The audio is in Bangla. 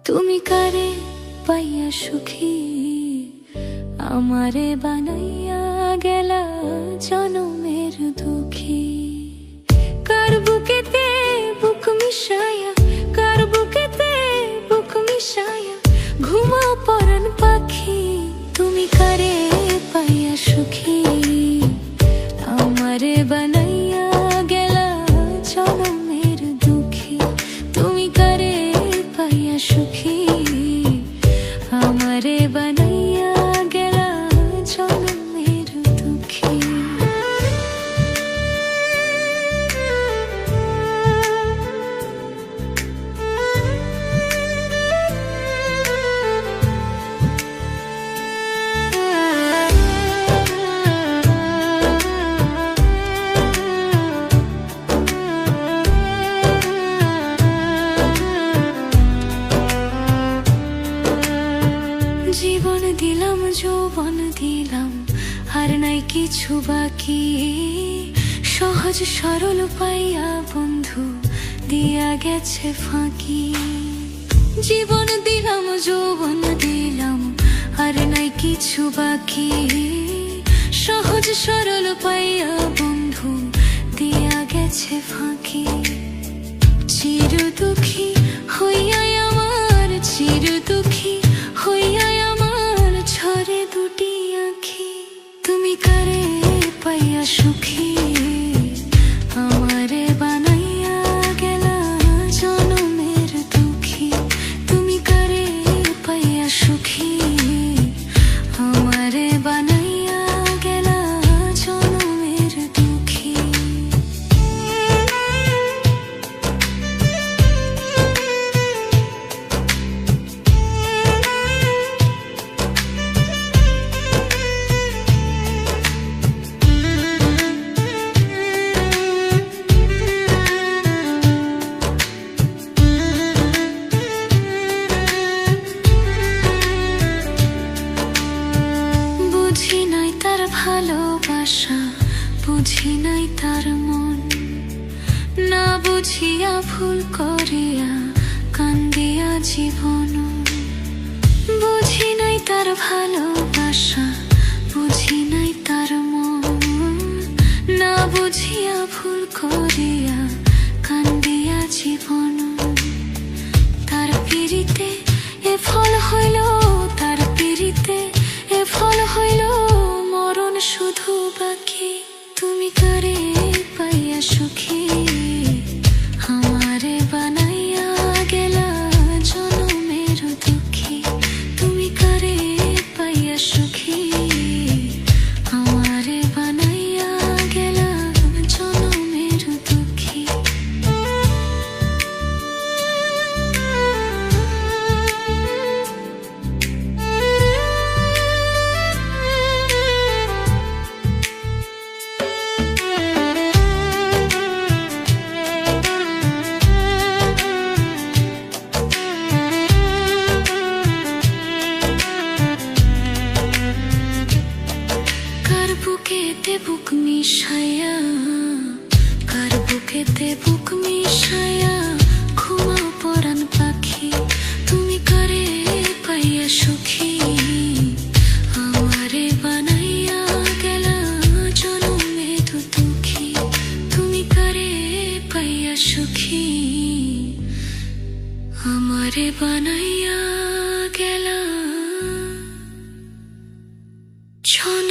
তুমি কারে পাইয়া সুখী আমারে বানাইয়া গেলা জনমের দুঃখী। কার বুকেতে বুক মিশাইয়া, কার বুকেতে বুক মিশাইয়া ঘুমাও পরাণ পাখি। তুমি কারে পাইয়া সুখী আমারে বানাইয়া গেলা জনমের দুঃখী। তুমি কারে পাইয়া সুখী আমারে বানাইয়া গেলা জনমের দুঃখী। জীবন দিলাম, যৌবন দিলাম, আর নাই কিছু বাকি। সহজ সরল পাইয়া বন্ধু দিয়া গেছে ফাঁকি। জীবন দিলাম, যৌবন দিলাম, আর নাই কিছু বাকি। সহজ সরল পাইয়া বন্ধু দিয়া গেছে ফাঁকি। চির দুঃখী হইয়া আমার, চির দুঃখী হইয়া আমার ঝরে দুটি আঁখি। তুমি কারে পাইয়া সুখী আমারে বানাইয়া গেলা জনমের দুঃখী। তুমি কারে পাইয়া সুখী আমারে বানাইয়া গেলা জনমের দুঃখী। বুঝি নাই তার ভালোবাসা, বুঝি নাই তার মন, না বুঝিয়া ভুল করিয়া কান্দিয়া জীবন। বুঝি নাই তার ভালোবাসা, বুঝি নাই তার মন, না বুঝিয়া ভুল করিয়া কান্দিয়া জীবন। তার পিড়িতে এ ফল হইল, তার পিড়িতে এ ফল হইল মরণ শুধু বাকি। তুমি কারে পাইয়া সুখী আমারে বানাইয়া গেলা জনমের দুঃখী। তুমি কারে পাইয়া সুখী আমারে বানাইয়া গেলা জনমের দুঃখী। কার বুকেতে বুক মিশাইয়া, কার বুকেতে বুক মিশাইয়া ঘুমাও পরাণ পাখি। তুমি কারে পাইয়া সুখী আমারে বানাইয়া গেলা জনমের দুঃখী। তুমি কারে পাইয়া সুখী আমারে বানাইয়া গেলা জন